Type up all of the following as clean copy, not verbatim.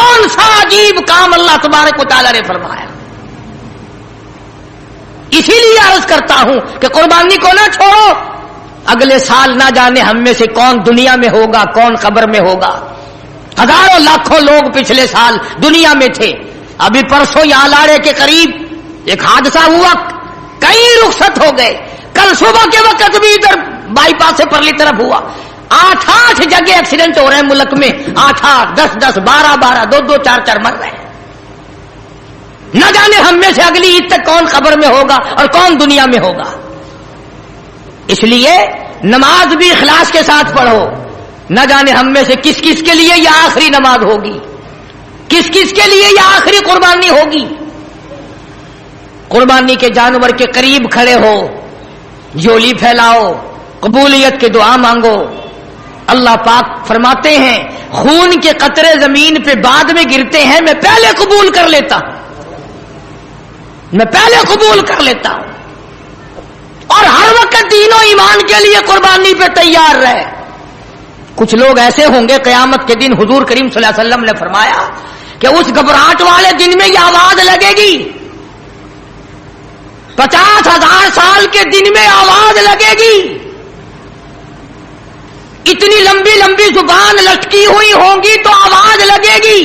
کون سا عجیب کام اللہ تبارک و تعالیٰ نے فرمایا. اسی لیے عرض کرتا ہوں کہ قربانی کو نہ چھوڑو. اگلے سال نہ جانے ہم میں سے کون دنیا میں ہوگا, کون قبر میں ہوگا. ہزاروں لاکھوں لوگ پچھلے سال دنیا میں تھے. ابھی پرسوں یہاں لاڑے کے قریب ایک حادثہ ہوا, کئی رخصت ہو گئے. کل صبح کے وقت بھی ادھر بائی پاس سے پرلی طرف ہوا. 8 جگہ ایکسیڈنٹ ہو رہے ہیں ملک میں. 8 10 10 12 12 2 2 4 4 مر رہے ہیں. نہ جانے ہم میں سے اگلی عید تک کون قبر میں ہوگا اور کون دنیا میں ہوگا. اس لیے نماز بھی اخلاص کے ساتھ پڑھو. نہ جانے ہم میں سے کس کس کے لیے یہ آخری نماز ہوگی, کس کس کے لیے یہ آخری قربانی ہوگی. قربانی کے جانور کے قریب کھڑے ہو, جھولی پھیلاؤ, قبولیت کی دعا مانگو. اللہ پاک فرماتے ہیں خون کے قطرے زمین پہ بعد میں گرتے ہیں, میں پہلے قبول کر لیتا ہوں, میں پہلے قبول کر لیتا ہوں. اور ہر وقت دین و ایمان کے لیے قربانی پہ تیار رہے. کچھ لوگ ایسے ہوں گے قیامت کے دن, حضور کریم صلی اللہ علیہ وسلم نے فرمایا کہ اس گھبراہٹ والے دن میں یہ آواز لگے گی, 50,000 سال کے دن میں آواز لگے گی. اتنی لمبی لمبی زبان لٹکی ہوئی ہوں گی تو آواز لگے گی.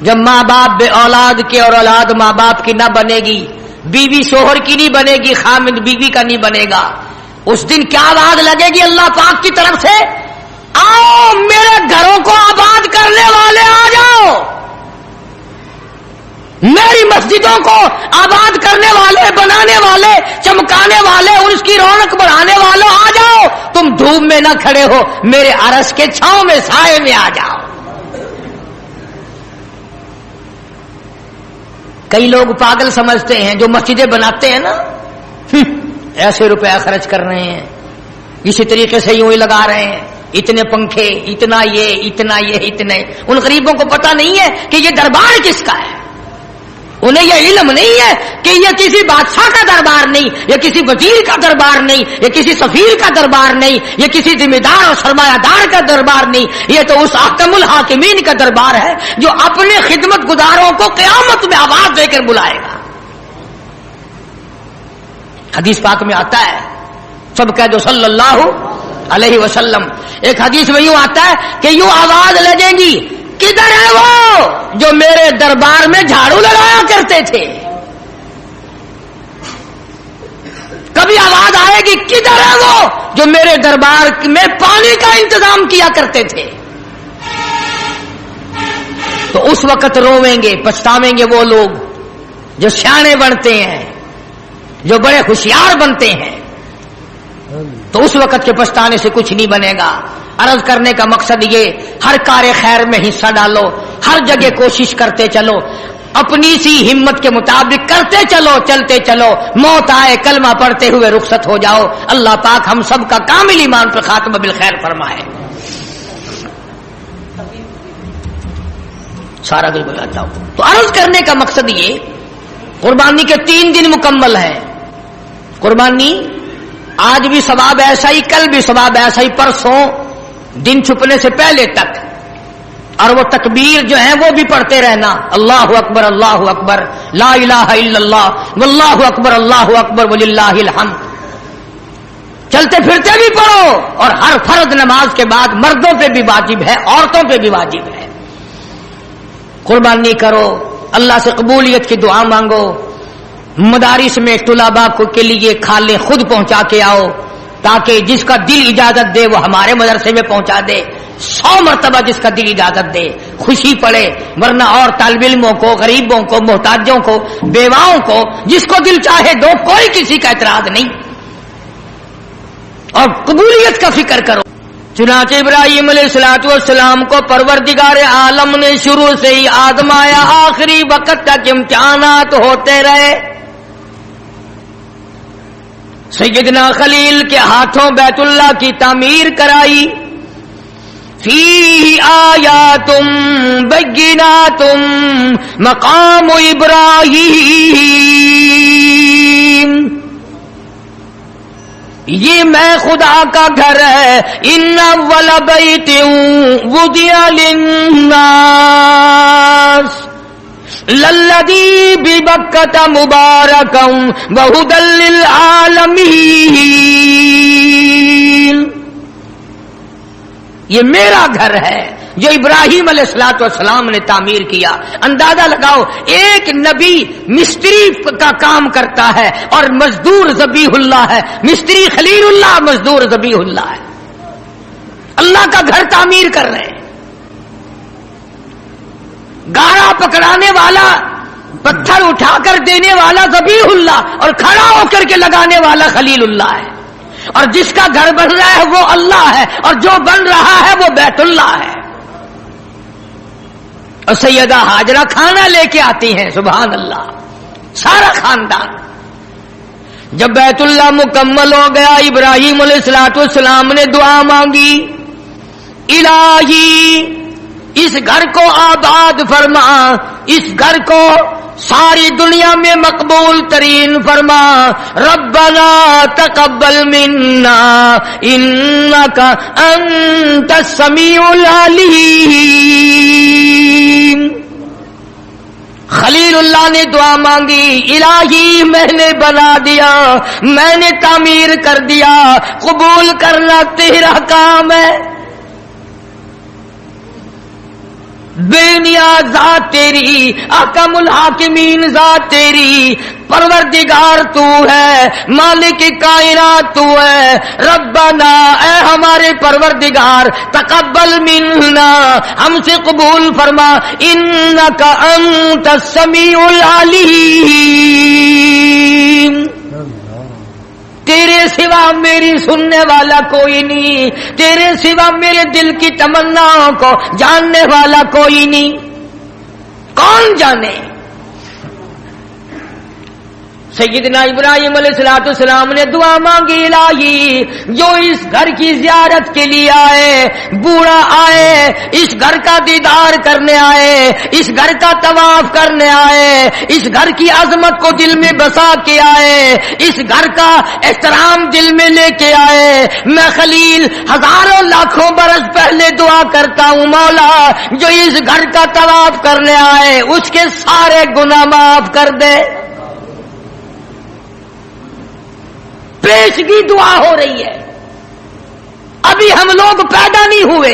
جب ماں باپ بے اولاد کے اور اولاد ماں باپ کی نہ بنے گی, بیوی شوہر کی نہیں بنے گی, خامد بیوی کا نہیں بنے گا, اس دن کیا آواز لگے گی اللہ پاک کی طرف سے؟ آؤ میرے گھروں کو آباد کرنے والے آ جاؤ, میری مسجدوں کو آباد کرنے والے, بنانے والے, چمکانے والے, اور اس کی رونق بڑھانے والوں آ جاؤ. تم دھوپ میں نہ کھڑے ہو, میرے عرش کے چھاؤں میں سائے میں آ جاؤ. کئی لوگ پاگل سمجھتے ہیں جو مسجدیں بناتے ہیں نا, ایسے روپیہ خرچ کر رہے ہیں, اسی طریقے سے یوں ہی لگا رہے ہیں, اتنے پنکھے, اتنا یہ, اتنا یہ, اتنے. ان غریبوں کو پتہ نہیں ہے کہ یہ دربار کس کا ہے. انہیں یہ علم نہیں ہے کہ یہ کسی بادشاہ کا دربار نہیں, یہ کسی وزیر کا دربار نہیں, یہ کسی سفیر کا دربار نہیں, یہ کسی ذمہ دار اور سرمایہ دار کا دربار نہیں. یہ تو اس احکم الحاکمین کا دربار ہے جو اپنے خدمت گزاروں کو قیامت میں آواز دے کر بلائے گا. حدیث پاک میں آتا ہے, سب کہہ دو صلی اللہ علیہ وسلم. ایک حدیث میں یوں آتا ہے کہ یوں آواز لگے گی, کدھر ہے وہ جو میرے دربار میں جھاڑو لگایا کرتے تھے. کبھی آواز آئے گی, کدھر ہے وہ جو میرے دربار میں پانی کا انتظام کیا کرتے تھے. تو اس وقت رویں گے, پچھتاویں گے وہ لوگ جو سیانے بنتے ہیں, جو بڑے ہوشیار بنتے ہیں. تو اس وقت کے پچھتانے سے کچھ نہیں بنے گا. عرض کرنے کا مقصد یہ, ہر کار خیر میں حصہ ڈالو, ہر جگہ کوشش کرتے چلو, اپنی سی ہمت کے مطابق کرتے چلو, چلتے چلو, موت آئے کلمہ پڑھتے ہوئے رخصت ہو جاؤ. اللہ پاک ہم سب کا کامل ایمان پر خاتمہ بالخیر فرمائے. سارا دل بتاتا ہوں. تو عرض کرنے کا مقصد یہ, قربانی کے 3 دن مکمل ہیں. قربانی آج بھی ثواب ایسا ہی, کل بھی ثواب ایسا ہی, پرسوں دن چھپنے سے پہلے تک. اور وہ تکبیر جو ہے وہ بھی پڑھتے رہنا, اللہ اکبر اللہ اکبر, لا الہ الا اللہ, واللہ اکبر اللہ اکبر وللہ الحمد. چلتے پھرتے بھی پڑھو. اور ہر فرض نماز کے بعد مردوں پہ بھی واجب ہے, عورتوں پہ بھی واجب ہے. قربانی کرو, اللہ سے قبولیت کی دعا مانگو. مدارس میں طلباء کے لیے کھالیں خود پہنچا کے آؤ, تاکہ جس کا دل اجازت دے وہ ہمارے مدرسے میں پہنچا دے. 100 مرتبہ جس کا دل اجازت دے خوشی پڑے, ورنہ اور طالب علموں کو, غریبوں کو, محتاجوں کو, بیواؤں کو, جس کو دل چاہے دو, کوئی کسی کا اعتراض نہیں. اور قبولیت کا فکر کرو. چنانچہ ابراہیم علیہ الصلوۃ والسلام کو پروردگار عالم نے شروع سے ہی آزمایا, آخری وقت تک امتحانات ہوتے رہے. سیدنا خلیل کے ہاتھوں بیت اللہ کی تعمیر کرائی. فیہ آیات بینات مقام ابراہیم. یہ میں خدا کا گھر ہے. ان اول بیت وضع للناس للذی ببکۃ مبارکا وہدی للعالمین. یہ میرا گھر ہے جو ابراہیم علیہ الصلوۃ والسلام نے تعمیر کیا. اندازہ لگاؤ ایک نبی مستری کا کام کرتا ہے اور مزدور ذبیح اللہ ہے. مستری خلیل اللہ، مزدور ذبیح اللہ ہے. اللہ کا گھر تعمیر کر رہے ہیں. گاڑا پکڑانے والا، پتھر اٹھا کر دینے والا ذبیح اللہ اور کھڑا ہو کر کے لگانے والا خلیل اللہ ہے. اور جس کا گھر بن رہا ہے وہ اللہ ہے اور جو بن رہا ہے وہ بیت اللہ ہے. اور سیدہ ہاجرہ کھانا لے کے آتی ہیں. سبحان اللہ. سارا خاندان. جب بیت اللہ مکمل ہو گیا ابراہیم علیہ الصلوۃ والسلام نے دعا مانگی، الہی اس گھر کو آباد فرما، اس گھر کو ساری دنیا میں مقبول ترین فرما. ربنا تقبل منا انک انت السمیع العلیم. خلیل اللہ نے دعا مانگی، الہی میں نے بنا دیا، میں نے تعمیر کر دیا، قبول کرنا تیرا کام ہے. بے نیاز ذات تیری، احکم الحاکمین ذات تیری، پروردگار تو ہے، مالک کائنات تو ہے. ربنا اے ہمارے پروردگار، تقبل منا ہم سے قبول فرما، انک انت السمیع العلیم. تیرے سوا میری سننے والا کوئی نہیں، تیرے سوا میرے دل کی تمناؤں کو جاننے والا کوئی نہیں. کون جانے؟ سیدنا ابراہیم علیہ الصلوۃ والسلام نے دعا مانگی، الہی جو اس گھر کی زیارت کے لیے آئے، بوڑھا آئے، اس گھر کا دیدار کرنے آئے، اس گھر کا طواف کرنے آئے، اس گھر کی عظمت کو دل میں بسا کے آئے، اس گھر کا احترام دل میں لے کے آئے، میں خلیل ہزاروں لاکھوں برس پہلے دعا کرتا ہوں مولا جو اس گھر کا طواف کرنے آئے اس کے سارے گناہ معاف کر دے. پیشگی دعا ہو رہی ہے. ابھی ہم لوگ پیدا نہیں ہوئے،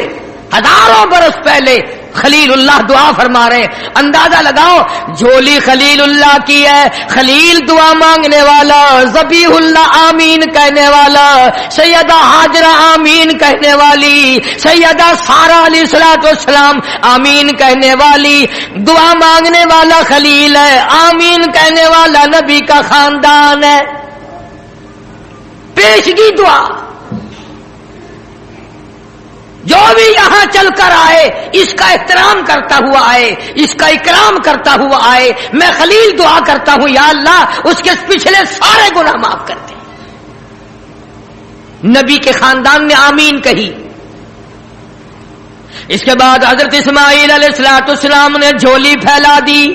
ہزاروں برس پہلے خلیل اللہ دعا فرما رہے. اندازہ لگاؤ جھولی خلیل اللہ کی ہے، خلیل دعا مانگنے والا، ذبیح اللہ آمین کہنے والا، سیدہ ہاجرہ آمین کہنے والی، سیدہ سارہ علیہ الصلوۃ والسلام آمین کہنے والی. دعا مانگنے والا خلیل ہے، آمین کہنے والا نبی کا خاندان ہے. پیشگی دعا. جو بھی یہاں چل کر آئے اس کا احترام کرتا ہوا آئے، اس کا اکرام کرتا ہوا آئے. میں خلیل دعا کرتا ہوں یا اللہ اس کے پچھلے سارے گناہ معاف کر دے. نبی کے خاندان نے آمین کہی. اس کے بعد حضرت اسماعیل علیہ السلام نے جھولی پھیلا دی.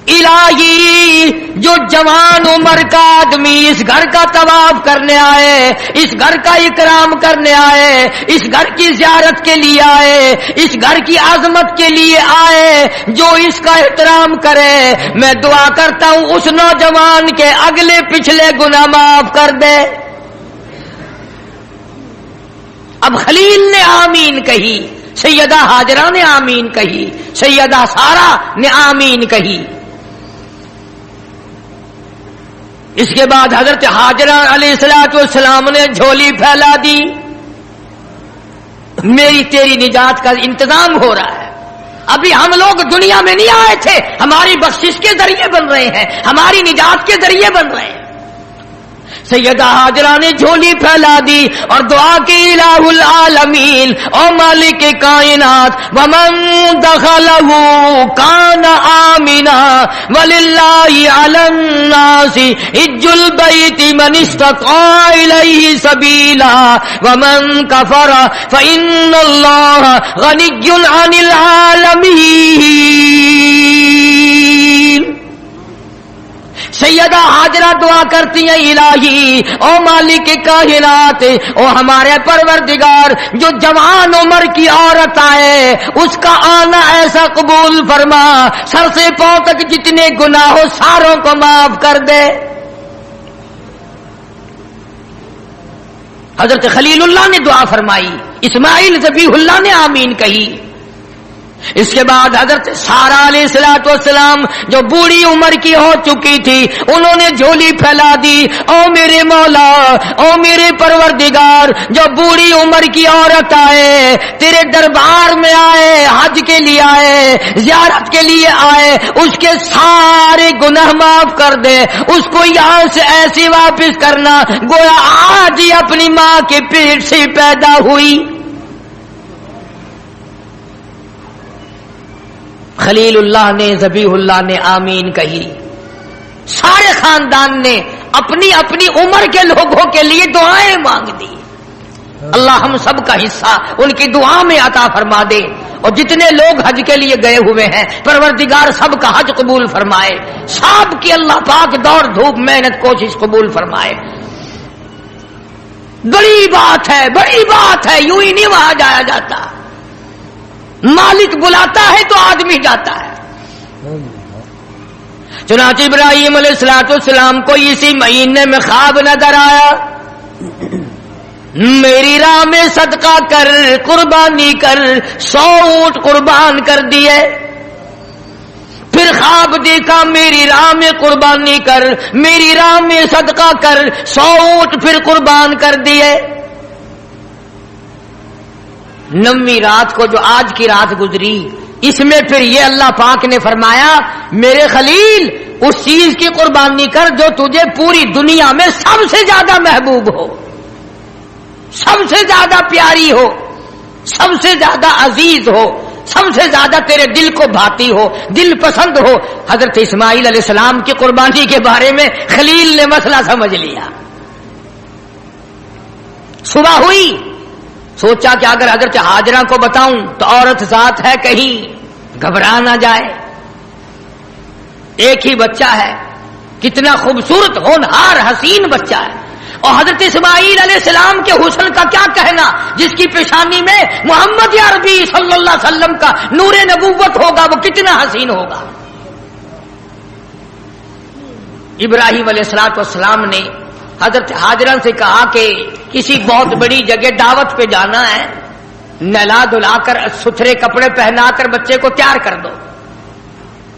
الہی جو جوان عمر کا آدمی اس گھر کا طواف کرنے آئے، اس گھر کا اکرام کرنے آئے، اس گھر کی زیارت کے لیے آئے، اس گھر کی عظمت کے لیے آئے، جو اس کا احترام کرے، میں دعا کرتا ہوں اس نوجوان کے اگلے پچھلے گناہ معاف کر دے. اب خلیل نے آمین کہی، سیدہ ہاجرہ نے آمین کہی، سیدہ سارہ نے آمین کہی. اس کے بعد حضرت ہاجرہ علیہ الصلوۃ والسلام نے جھولی پھیلا دی. میری تیری نجات کا انتظام ہو رہا ہے. ابھی ہم لوگ دنیا میں نہیں آئے تھے، ہماری بخشش کے ذریعے بن رہے ہیں، ہماری نجات کے ذریعے بن رہے ہیں. سیدہ ہاجرہ نے جھولی پھیلا دی اور دعا کی، الہ العالمین او مالک کائنات، ومن دخلہ کان آمنا وللہ علی الناس حج البیت من استطاع الیہ سبیلا ومن کفر فإن اللہ غنی عن العالمین. سیدہ حاجرہ ہاجرہ دعا کرتی ہیں الہی او مالک کائنات، او ہمارے پروردگار جو جوان عمر کی عورت آئے اس کا آنا ایسا قبول فرما، سر سے پاؤں تک جتنے گناہ ہو ساروں کو معاف کر دے۔ حضرت خلیل اللہ نے دعا فرمائی، اسماعیل ذبیح اللہ نے آمین کہی۔ اس کے بعد حضرت سارہ علیہ السلام جو بوڑھی عمر کی ہو چکی تھی انہوں نے جھولی پھیلا دی، او میرے مولا او میرے پروردگار جو بوڑھی عمر کی عورت آئے تیرے دربار میں آئے، حج کے لیے آئے، زیارت کے لیے آئے، اس کے سارے گناہ معاف کر دے، اس کو یہاں سے ایسے واپس کرنا گویا آج ہی اپنی ماں کے پیٹ سے پیدا ہوئی۔ خلیل اللہ نے ذبیح اللہ نے آمین کہی، سارے خاندان نے اپنی اپنی عمر کے لوگوں کے لیے دعائیں مانگ دی۔ اللہ ہم سب کا حصہ ان کی دعا میں عطا فرما دے، اور جتنے لوگ حج کے لیے گئے ہوئے ہیں پروردگار سب کا حج قبول فرمائے، سب کی اللہ پاک دوڑ دھوپ محنت کوشش قبول فرمائے۔ بڑی بات ہے، بڑی بات ہے، یوں ہی نہیں وہاں جایا جاتا، مالک بلاتا ہے تو آدمی جاتا ہے۔ چنانچہ ابراہیم علیہ السلام کو اسی مہینے میں خواب نظر آیا، میری راہ میں صدقہ کر، قربانی کر، 100 اونٹ قربان کر دیے۔ پھر خواب دیکھا میری راہ میں قربانی کر، میری راہ میں صدقہ کر، 100 اونٹ پھر قربان کر دیے۔ 9ویں رات کو جو آج کی رات گزری اس میں پھر یہ اللہ پاک نے فرمایا میرے خلیل اس چیز کی قربانی کر جو تجھے پوری دنیا میں سب سے زیادہ محبوب ہو، سب سے زیادہ پیاری ہو، سب سے زیادہ عزیز ہو، سب سے زیادہ تیرے دل کو بھاتی ہو، دل پسند ہو۔ حضرت اسماعیل علیہ السلام کی قربانی کے بارے میں خلیل نے مسئلہ سمجھ لیا۔ صبح ہوئی، سوچا کہ اگر حضرت ہاجرہ کو بتاؤں تو عورت ذات ہے کہیں گھبرا نہ جائے، ایک ہی بچہ ہے، کتنا خوبصورت ہونہار حسین بچہ ہے، اور حضرت اسماعیل علیہ السلام کے حسن کا کیا کہنا جس کی پیشانی میں محمد عربی صلی اللہ علیہ وسلم کا نور نبوت ہوگا، وہ کتنا حسین ہوگا۔ ابراہیم علیہ السلام نے حضرت ہاجرہ سے کہا کہ کسی بہت بڑی جگہ دعوت پہ جانا ہے، نہلا دھلا کر ستھرے کپڑے پہنا کر بچے کو تیار کر دو۔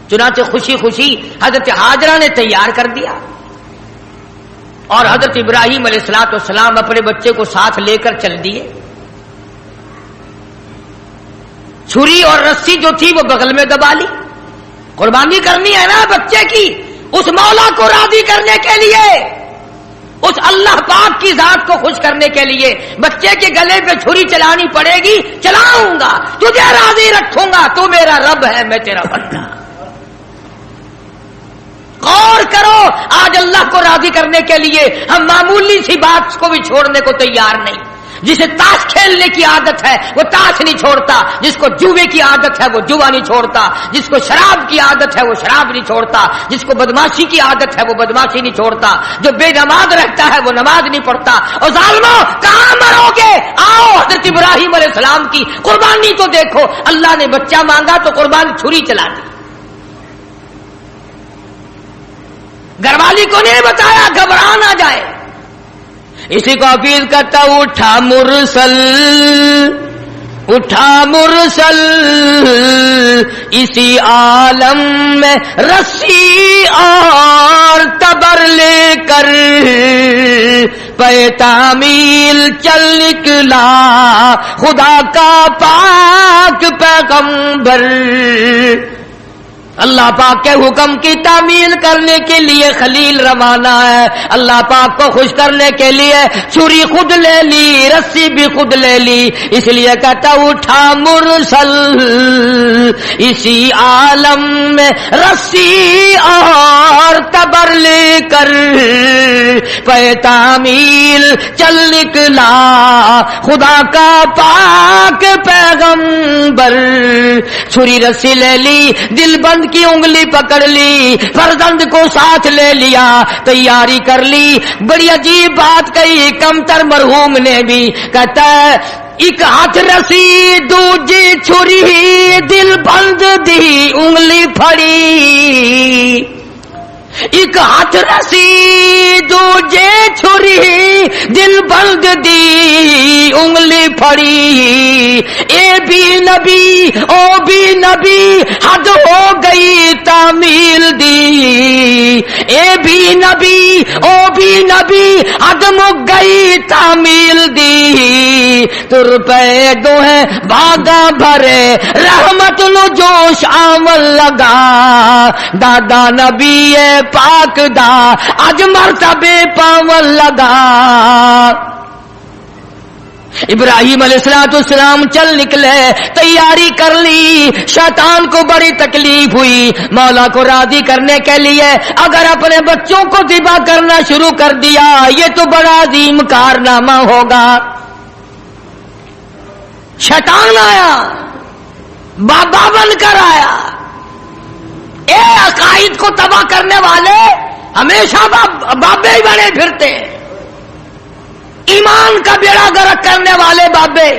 چنانچہ خوشی خوشی حضرت ہاجرہ نے تیار کر دیا، اور حضرت ابراہیم علیہ السلام اپنے بچے کو ساتھ لے کر چل دیے۔ چھری اور رسی جو تھی وہ بغل میں دبا لی، قربانی کرنی ہے نا بچے کی، اس مولا کو راضی کرنے کے لیے، اس اللہ پاک کی ذات کو خوش کرنے کے لیے بچے کے گلے پہ چھری چلانی پڑے گی، چلاؤں گا، تجھے راضی رکھوں گا، تو میرا رب ہے میں تیرا بندہ۔ غور کرو، آج اللہ کو راضی کرنے کے لیے ہم معمولی سی بات کو بھی چھوڑنے کو تیار نہیں۔ جسے تاش کھیلنے کی عادت ہے وہ تاش نہیں چھوڑتا، جس کو جوے کی عادت ہے وہ جوا نہیں چھوڑتا، جس کو شراب کی عادت ہے وہ شراب نہیں چھوڑتا، جس کو بدماشی کی عادت ہے وہ بدماشی نہیں چھوڑتا، جو بے نماز رہتا ہے وہ نماز نہیں پڑھتا۔ اور ظالموں کہاں مرو گے؟ آؤ حضرت ابراہیم علیہ السلام کی قربانی تو دیکھو، اللہ نے بچہ مانگا تو قربانی چھری چلا دی۔ گھر والی کو نہیں بتایا گھبرا نہ جائے، اسی کو حفیظ کرتا اٹھا مرسل، اٹھا مرسل اسی عالم میں رسی اور تبر لے کر پے تعمیل چل نکلا خدا کا پاک پیغمبر۔ اللہ پاک کے حکم کی تعمیل کرنے کے لیے خلیل روانہ ہے، اللہ پاک کو خوش کرنے کے لیے چھری خود لے لی، رسی بھی خود لے لی، اس لیے کہتا اٹھا مرسل اسی عالم میں رسی اور تبر لے کر پے تعمیل چل نکلا خدا کا پاک پیغمبر۔ چھری رسی لے لی، دل بند کی انگلی پکڑ لی، فرزند کو ساتھ لے لیا، تیاری کر لی۔ بڑی عجیب بات کہی کمتر مرحوم نے بھی، کہتا ہے ایک ہاتھ رسی دوجی چھری، دل بند دی انگلی پھڑی۔ ایک ہاتھ رسی دوجے چھری، دل بند دی انگلی پھڑی۔ اے بھی نبی او بھی نبی، حد ہو گئی تعمیل دی۔ اے بھی نبی او بھی نبی، حد مک گئی تعمیل دی۔ تر پہ دو ہے بھاگا بھرے، رحمت نو جوش آمل لگا۔ دادا نبی پاک دا اج مرتبے پاون لگا۔ ابراہیم علیہ السلام چل نکلے، تیاری کر لی۔ شیطان کو بڑی تکلیف ہوئی، مولا کو راضی کرنے کے لیے اگر اپنے بچوں کو ذبح کرنا شروع کر دیا یہ تو بڑا عظیم کارنامہ ہوگا۔ شیطان آیا، بابا بن کر آیا۔ اے عقائد کو تباہ کرنے والے ہمیشہ بابے ہی بنے پھرتے، ایمان کا بیڑا غرق کرنے والے بابے۔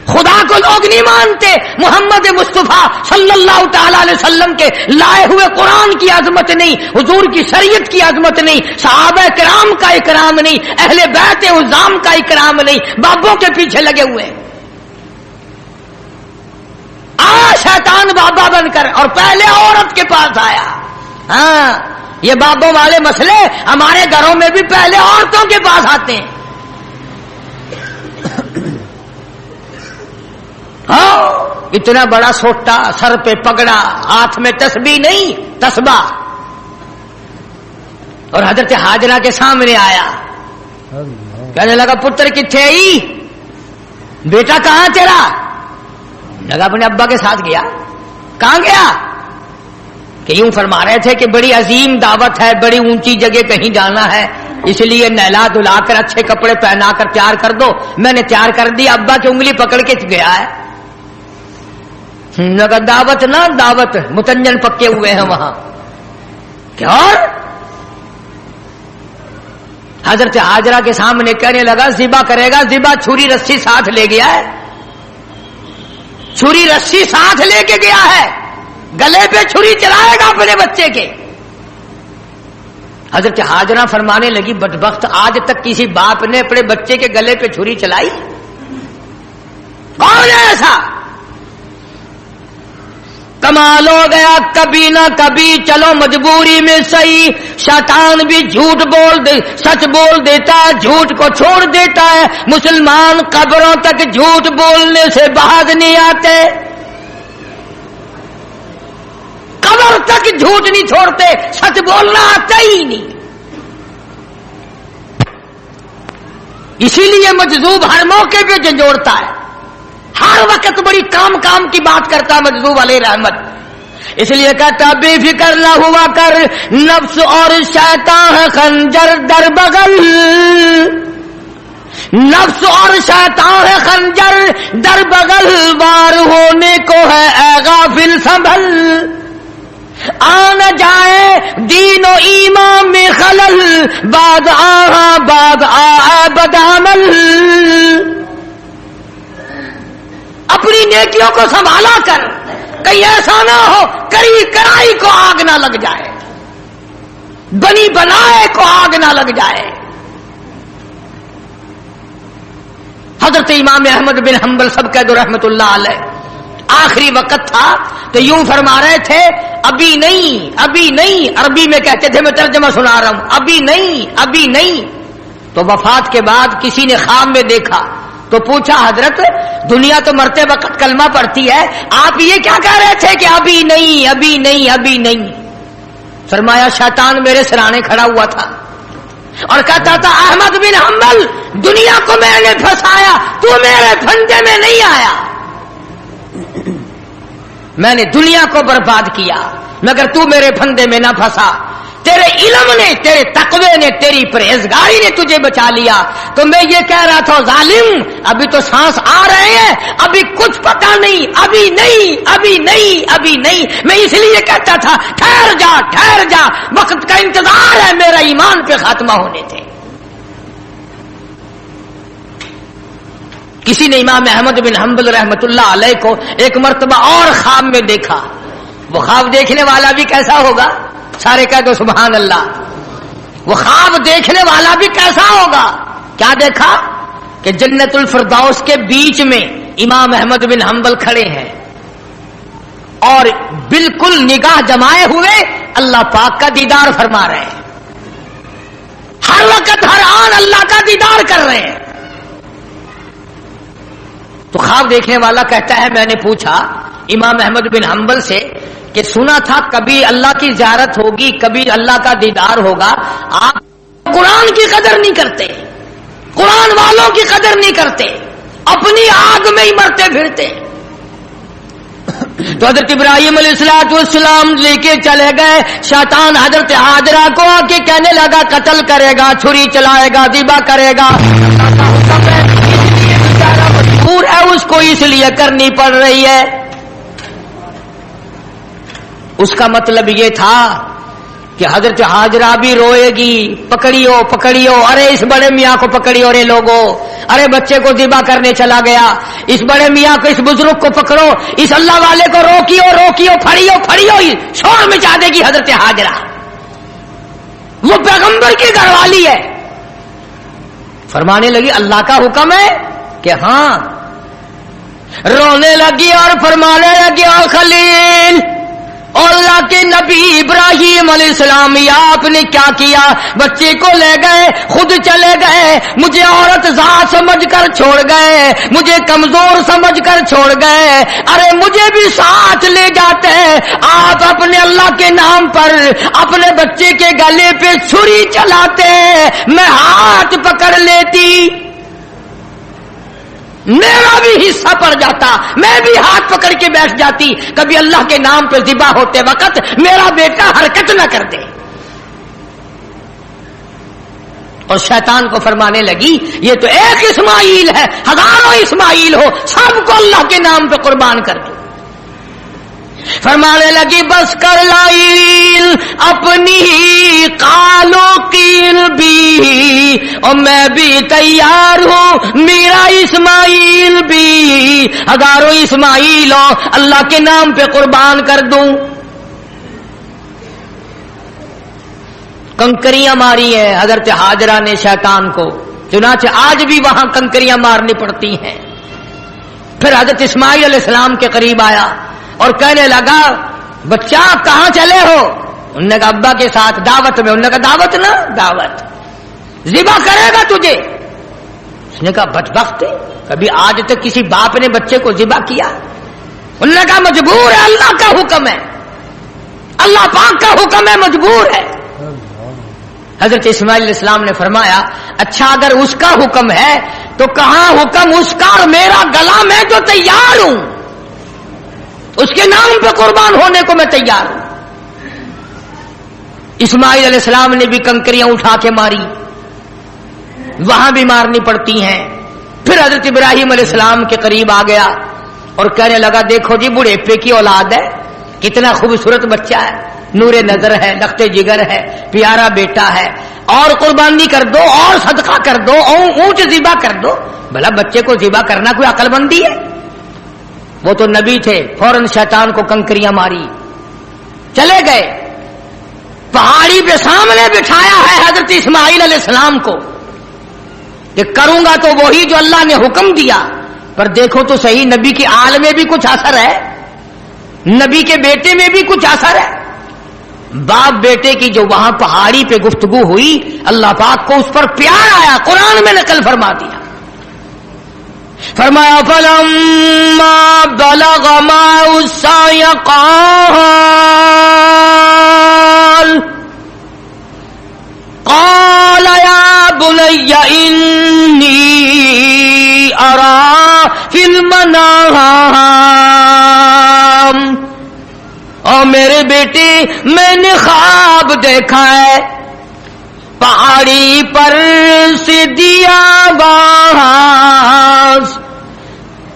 خدا کو لوگ نہیں مانتے، محمد مصطفیٰ صلی اللہ تعالی علیہ وسلم کے لائے ہوئے قرآن کی عظمت نہیں، حضور کی شریعت کی عظمت نہیں، صحابہ کرام کا اکرام نہیں، اہل بیت عظام کا اکرام نہیں، بابوں کے پیچھے لگے ہوئے۔ شیطان بابا بن کر اور پہلے عورت کے پاس آیا۔ ہاں یہ بابوں والے مسئلے ہمارے گھروں میں بھی پہلے عورتوں کے پاس آتے ہیں۔ ہاں اتنا بڑا سوٹا، سر پہ پگڑا، ہاتھ میں تسبیح نہیں تسبیح، اور حضرت ہاجرہ کے سامنے آیا، کہنے لگا پتر کتھے ہی، بیٹا کہاں تیرا؟ لگا اپنے ابا کے ساتھ گیا۔ کہاں گیا؟ کہ یوں فرما رہے تھے کہ بڑی عظیم دعوت ہے، بڑی اونچی جگہ کہیں جانا ہے، اس لیے نہلا دھلا کر اچھے کپڑے پہنا کر تیار کر دو۔ میں نے تیار کر دی، ابا کی انگلی پکڑ کے گیا ہے۔ لگا دعوت نہ دعوت، متنجن پکے ہوئے ہیں وہاں کیا؟ اور حضرت ہاجرہ کے سامنے کہنے لگا ذبح کرے گا، ذبح چھری رسی ساتھ لے گیا ہے، چھری رسی ساتھ لے کے گیا ہے، گلے پہ چھری چلائے گا اپنے بچے کے۔ حضرت ہاجرہ فرمانے لگی بدبخت، آج تک کسی باپ نے اپنے بچے کے گلے پہ چھری چلائی؟ کون ہے ایسا؟ کمال ہو گیا، کبھی نہ کبھی چلو مجبوری میں صحیح، شیطان بھی جھوٹ بول دے، سچ بول دیتا ہے، جھوٹ کو چھوڑ دیتا ہے۔ مسلمان قبروں تک جھوٹ بولنے سے باز نہیں آتے، قبر تک جھوٹ نہیں چھوڑتے، سچ بولنا آتا ہی نہیں۔ اسی لیے مجذوب ہر موقع پہ جھنجھوڑتا ہے، ہر وقت بڑی کام کی بات کرتا ہے مجذوب علیہ رحمت۔ اس لیے کہتا بے فکر نہ ہوا کر، نفس اور شیطان ہے خنجر در بغل، نفس اور شیطان ہے خنجر در بغل، وار ہونے کو ہے اے غافل سنبھل، آنا جائے دین و ایمان میں خلل، بعد آ بدعمل، اپنی نیکیوں کو سنبھالا کر، کہیں ایسا نہ ہو کری کرائی کو آگ نہ لگ جائے، بنی بنائے کو آگ نہ لگ جائے۔ حضرت امام احمد بن حنبل سب کہہ دو رحمت اللہ علیہ، آخری وقت تھا تو یوں فرما رہے تھے ابھی نہیں ابھی نہیں، عربی میں کہتے تھے، میں ترجمہ سنا رہا ہوں، ابھی نہیں ابھی نہیں۔ تو وفات کے بعد کسی نے خواب میں دیکھا تو پوچھا حضرت دنیا تو مرتے وقت کلمہ پڑھتی ہے، آپ یہ کیا کہہ رہے تھے کہ ابھی نہیں ابھی نہیں ابھی نہیں؟ فرمایا شیطان میرے سرانے کھڑا ہوا تھا اور کہتا تھا احمد بن حنبل دنیا کو میں نے پھنسایا، تو میرے پھندے میں نہیں آیا، میں نے دنیا کو برباد کیا مگر تو میرے پھندے میں نہ پھنسا، تیرے علم نے، تیرے تقوی نے، تیری پرہیزگاری نے تجھے بچا لیا. تو میں یہ کہہ رہا تھا ظالم ابھی تو سانس آ رہے ہیں، ابھی کچھ پتا نہیں، ابھی نہیں، ابھی نہیں، ابھی نہیں. میں اس لیے کہتا تھا ٹھہر جا، ٹھہر جا، وقت کا انتظار ہے میرا ایمان پہ خاتمہ ہونے تھے. کسی نے امام احمد بن حنبل رحمت اللہ علیہ کو ایک مرتبہ اور خواب میں دیکھا. وہ خواب دیکھنے والا بھی کیسا ہوگا؟ سارے کہہ دو سبحان اللہ. وہ خواب دیکھنے والا بھی کیسا ہوگا؟ کیا دیکھا کہ جنت الفردوس کے بیچ میں امام احمد بن حنبل کھڑے ہیں اور بالکل نگاہ جمائے ہوئے اللہ پاک کا دیدار فرما رہے ہیں. ہر وقت ہر آن اللہ کا دیدار کر رہے ہیں. تو خواب دیکھنے والا کہتا ہے میں نے پوچھا امام احمد بن حنبل سے کہ سنا تھا کبھی اللہ کی زیارت ہوگی، کبھی اللہ کا دیدار ہوگا، آپ قرآن کی قدر نہیں کرتے، قرآن والوں کی قدر نہیں کرتے، اپنی آگ میں ہی مرتے پھرتے. تو حضرت ابراہیم علیہ السلام لے کے چلے گئے. شیطان حضرت حاجرہ کو آ کے کہنے لگا قتل کرے گا، چھری چلائے گا، ذبح کرے گا. مجبور ہے، اس کو اس لیے کرنی پڑ رہی ہے. اس کا مطلب یہ تھا کہ حضرت حاجرہ بھی روئے گی، پکڑیو پکڑیو، ارے اس بڑے میاں کو پکڑیو رے لوگو، ارے بچے کو ذبح کرنے چلا گیا، اس بڑے میاں کو، اس بزرگ کو پکڑو، اس اللہ والے کو روکیو روکیو، پھڑیو پھڑیو. شور مچا دے گی حضرت حاجرہ. وہ پیغمبر کی گھر والی ہے. فرمانے لگی اللہ کا حکم ہے کہ ہاں. رونے لگی اور فرمانے لگی او خلیل، اللہ کے نبی ابراہیم علیہ السلام، یا آپ نے کیا کیا؟ بچے کو لے گئے، خود چلے گئے، مجھے عورت ذات سمجھ کر چھوڑ گئے، مجھے کمزور سمجھ کر چھوڑ گئے. ارے مجھے بھی ساتھ لے جاتے، آپ اپنے اللہ کے نام پر اپنے بچے کے گلے پہ چھری چلاتے، میں ہاتھ پکڑ لیتی، میرا بھی حصہ پڑ جاتا، میں بھی ہاتھ پکڑ کے بیٹھ جاتی. کبھی اللہ کے نام پہ ذبح ہوتے وقت میرا بیٹا حرکت نہ کر دے. اور شیطان کو فرمانے لگی یہ تو ایک اسماعیل ہے، ہزاروں اسماعیل ہو، سب کو اللہ کے نام پہ قربان کر دو. فرمانے لگی بس کر لائل اپنی قالو قیل بھی، اور میں بھی تیار ہوں، میرا اسماعیل بھی، ہزاروں اسماعیل ہو اللہ کے نام پہ قربان کر دوں. کنکریاں ماری ہیں حضرت حاجرہ نے شیطان کو، چنانچہ آج بھی وہاں کنکریاں مارنی پڑتی ہیں. پھر حضرت اسماعیل علیہ السلام کے قریب آیا اور کہنے لگا بچہ کہاں چلے ہو؟ انہوں نے کہا ابا کے ساتھ دعوت میں. انہوں نے کہا دعوت نہ دعوت، ذبح کرے گا تجھے. اس نے کہا بدبخت، کبھی آج تک کسی باپ نے بچے کو ذبح کیا؟ انہوں نے کہا مجبور ہے، اللہ کا حکم ہے، اللہ پاک کا حکم ہے، مجبور ہے. حضرت اسماعیل علیہ السلام نے فرمایا اچھا اگر اس کا حکم ہے تو کہاں حکم اس کا اور میرا گلا، میں تو تیار ہوں، اس کے نام پہ قربان ہونے کو میں تیار ہوں. اسماعیل علیہ السلام نے بھی کنکریاں اٹھا کے ماری، وہاں بھی مارنی پڑتی ہیں. پھر حضرت ابراہیم علیہ السلام کے قریب آ گیا اور کہنے لگا دیکھو جی بڑھیپے کی اولاد ہے، کتنا خوبصورت بچہ ہے، نور نظر ہے، لخت جگر ہے، پیارا بیٹا ہے، اور قربانی کر دو اور صدقہ کر دو اور اونٹ ذبح کر دو. بھلا بچے کو ذبح کرنا کوئی عقل مندی ہے؟ وہ تو نبی تھے. فوراً شیطان کو کنکریاں ماری، چلے گئے. پہاڑی پہ سامنے بٹھایا ہے حضرت اسماعیل علیہ السلام کو کہ کروں گا تو وہی جو اللہ نے حکم دیا. پر دیکھو تو صحیح، نبی کی آل میں بھی کچھ اثر ہے، نبی کے بیٹے میں بھی کچھ اثر ہے. باپ بیٹے کی جو وہاں پہاڑی پہ گفتگو ہوئی، اللہ پاک کو اس پر پیار آیا، قرآن میں نقل فرما دیا. فرمایا فلما بلغ معه السعي قال يا بني إني أرى في المنام، اور میرے کہ بیٹی میں نے خواب دیکھا ہے، پہاڑی پر سے دیا باز،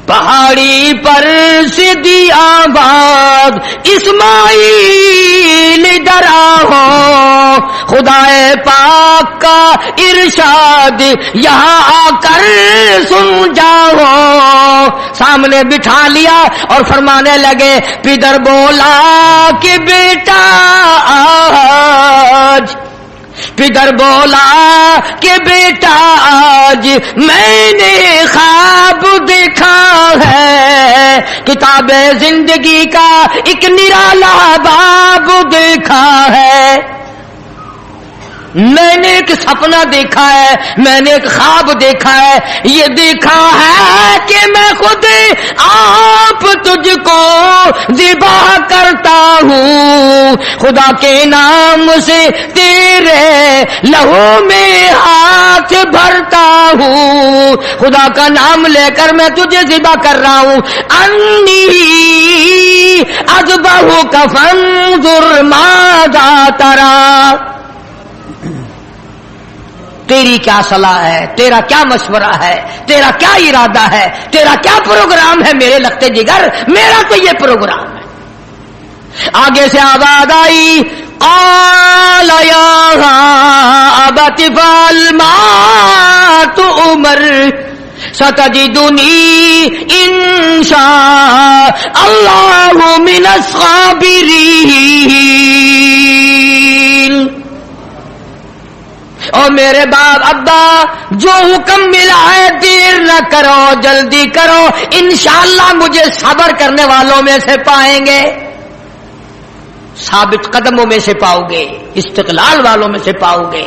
پہاڑی پر سے دیا باز، اسماعیل ادھر آؤ، خدائے پاک کا ارشاد یہاں آ کر سن جاؤ۔ سامنے بٹھا لیا اور فرمانے لگے، پدر بولا کہ بیٹا آج، پدر بولا کہ بیٹا آج میں نے خواب دیکھا ہے، کتاب زندگی کا ایک نرالا باب دیکھا ہے، میں نے ایک سپنا دیکھا ہے، میں نے ایک خواب دیکھا ہے، یہ دیکھا ہے کہ میں خود آپ تجھ کو ذبح کرتا ہوں، خدا کے نام سے تیرے لہو میں ہاتھ بھرتا ہوں، خدا کا نام لے کر میں تجھے ذبح کر رہا ہوں، انی اذبحک فانظر ماذا تری، تیری کیا صلاح ہے، تیرا کیا مشورہ ہے، تیرا کیا ارادہ ہے، تیرا کیا پروگرام ہے میرے لخت جگر، میرا تو یہ پروگرام ہے۔ آگے سے آواز آئی، قال یا ابت افعل ما تؤمر ستجدنی ان شاء اللہ من الصابرین۔ اور میرے باپ ابا جو حکم ملا ہے دیر نہ کرو، جلدی کرو، انشاءاللہ مجھے صبر کرنے والوں میں سے پائیں گے، ثابت قدموں میں سے پاؤ گے، استقلال والوں میں سے پاؤ گے۔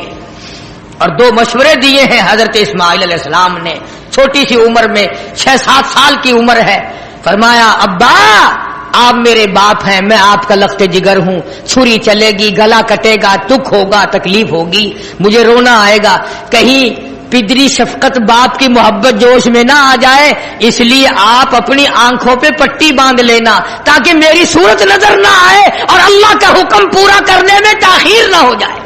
اور دو مشورے دیے ہیں حضرت اسماعیل علیہ السلام نے، چھوٹی سی عمر میں 6-7 سال کی عمر ہے۔ فرمایا ابا آپ میرے باپ ہیں، میں آپ کا لخت جگر ہوں، چھری چلے گی، گلا کٹے گا، دکھ ہوگا، تکلیف ہوگی، مجھے رونا آئے گا، کہیں پدری شفقت باپ کی محبت جوش میں نہ آ جائے، اس لیے آپ اپنی آنکھوں پہ پٹی باندھ لینا تاکہ میری صورت نظر نہ آئے اور اللہ کا حکم پورا کرنے میں تاخیر نہ ہو جائے،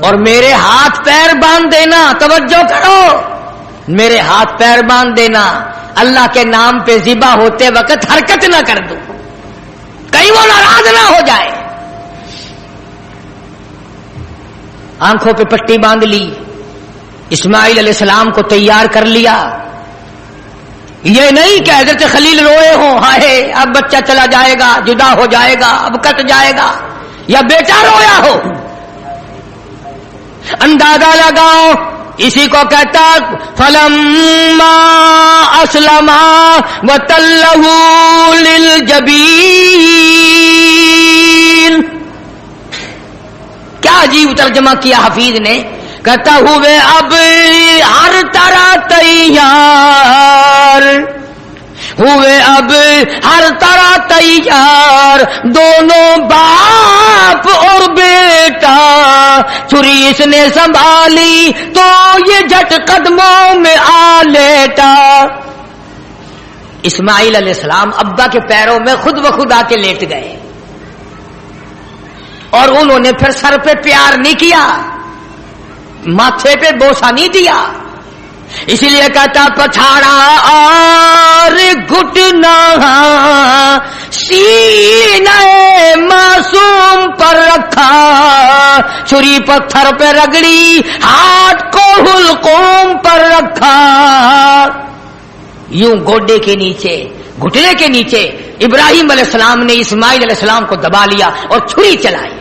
اور میرے ہاتھ پیر باندھ دینا، توجہ کرو، میرے ہاتھ پیر باندھ دینا، اللہ کے نام پہ ذبح ہوتے وقت حرکت نہ کر دوں، کہیں وہ ناراض نہ ہو جائے۔ آنکھوں پہ پٹی باندھ لی، اسماعیل علیہ السلام کو تیار کر لیا۔ یہ نہیں کہ حضرت خلیل روئے ہوں، ہائے اب بچہ چلا جائے گا، جدا ہو جائے گا، اب کٹ جائے گا، یا بیٹا رویا ہو۔ اندازہ لگاؤ، اسی کو کہتا فلما اسلما وتلہ للجبین، کیا عجیب ترجمہ کیا حفیظ نے، کہتا ہوئے اب ہر طرح تیار ہوئے، اب ہر طرح تیار، دونوں باپ اور بیٹا، چھری اس نے سنبھالی تو یہ جھٹ قدموں میں آ لیٹا۔ اسماعیل علیہ السلام ابا کے پیروں میں خود بخود آ کے لیٹ گئے، اور انہوں نے پھر سر پہ پیار نہیں کیا، ماتھے پہ بوسہ نہیں دیا، اسی لیے کہتا پچھاڑا اور گھٹنا سینہ معصوم پر رکھا، چھری پتھر پہ رگڑی، ہاتھ کو حلقوم پر رکھا، یوں گوڈے کے نیچے، گھٹنے کے نیچے ابراہیم علیہ السلام نے اسماعیل علیہ السلام کو دبا لیا اور چھری چلائی۔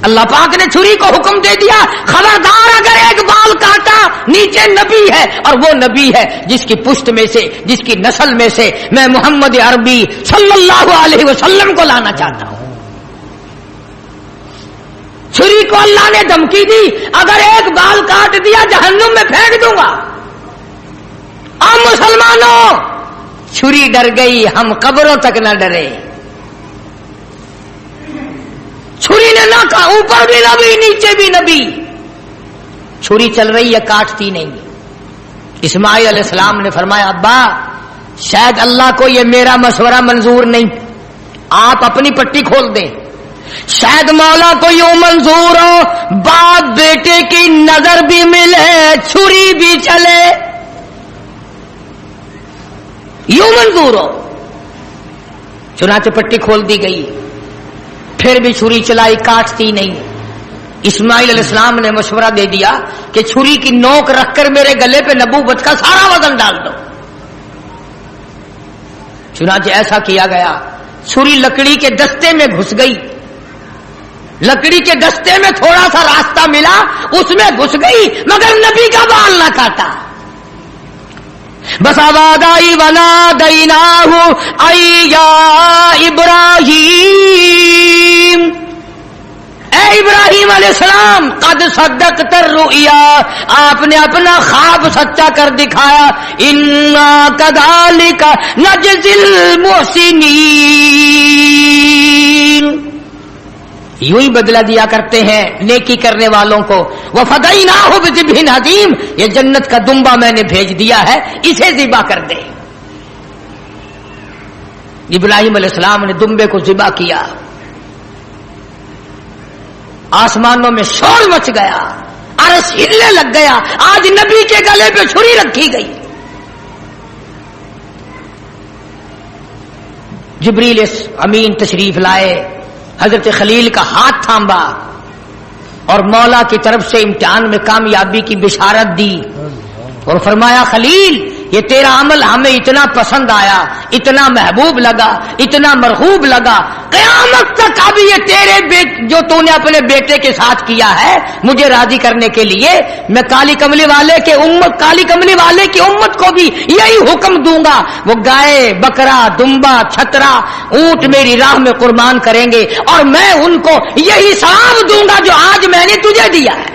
اللہ پاک نے چھری کو حکم دے دیا، خبردار اگر ایک بال کاٹا، نیچے نبی ہے، اور وہ نبی ہے جس کی پشت میں سے، جس کی نسل میں سے میں محمد عربی صلی اللہ علیہ وسلم کو لانا چاہتا ہوں۔ چھری کو اللہ نے دھمکی دی، اگر ایک بال کاٹ دیا جہنم میں پھینک دوں گا۔ اب مسلمانوں، چھری ڈر گئی، ہم قبروں تک نہ ڈرے۔ چھری نے نہ کہا، اوپر بھی نبی نیچے بھی نبی، چھری چل رہی ہے، کاٹتی نہیں۔ اسماعیل علیہ السلام نے فرمایا ابا شاید اللہ کو یہ میرا مشورہ منظور نہیں، آپ اپنی پٹی کھول دیں، شاید مولا کو یوں منظور ہو باپ بیٹے کی نظر بھی ملے چھری بھی چلے، یوں منظور ہو۔ چنانچہ پٹی کھول دی گئی، پھر بھی چھری چلائی، کاٹتی نہیں۔ اسماعیل علیہ السلام نے مشورہ دے دیا کہ چھری کی نوک رکھ کر میرے گلے پہ نبوت کا سارا وزن ڈال دو۔ چنانچہ ایسا کیا گیا، چھری لکڑی کے دستے میں گھس گئی، لکڑی کے دستے میں تھوڑا سا راستہ ملا، اس میں گھس گئی مگر نبی کا بال نہ کاٹا۔ بس آواز آئی ونادیناہ ای یا ابراہیم، اے ابراہیم علیہ السلام قد صدقت الرؤیا، آپ نے اپنا خواب سچا کر دکھایا، انا کذالک نجزی المحسنین، یوں ہی بدلہ دیا کرتے ہیں نیکی کرنے والوں کو۔ وفدیناہ بذبح عظیم، یہ جنت کا دمبا میں نے بھیج دیا ہے، اسے ذبح کر دے۔ ابراہیم علیہ السلام نے دمبے کو ذبح کیا، آسمانوں میں شور مچ گیا، عرش ہلنے لگ گیا، آج نبی کے گلے پہ چھری رکھی گئی۔ جبریل امین تشریف لائے، حضرت خلیل کا ہاتھ تھامبا اور مولا کی طرف سے امتحان میں کامیابی کی بشارت دی اور فرمایا خلیل یہ تیرا عمل ہمیں اتنا پسند آیا، اتنا محبوب لگا، اتنا مرغوب لگا، قیامت تک اب یہ تیرے جو تو نے اپنے بیٹے کے ساتھ کیا ہے مجھے راضی کرنے کے لیے میں کالی کملی والے کی امت کو بھی یہی حکم دوں گا، وہ گائے بکرا دمبا چھترا اونٹ میری راہ میں قربان کریں گے اور میں ان کو یہی ثواب دوں گا جو آج میں نے تجھے دیا ہے۔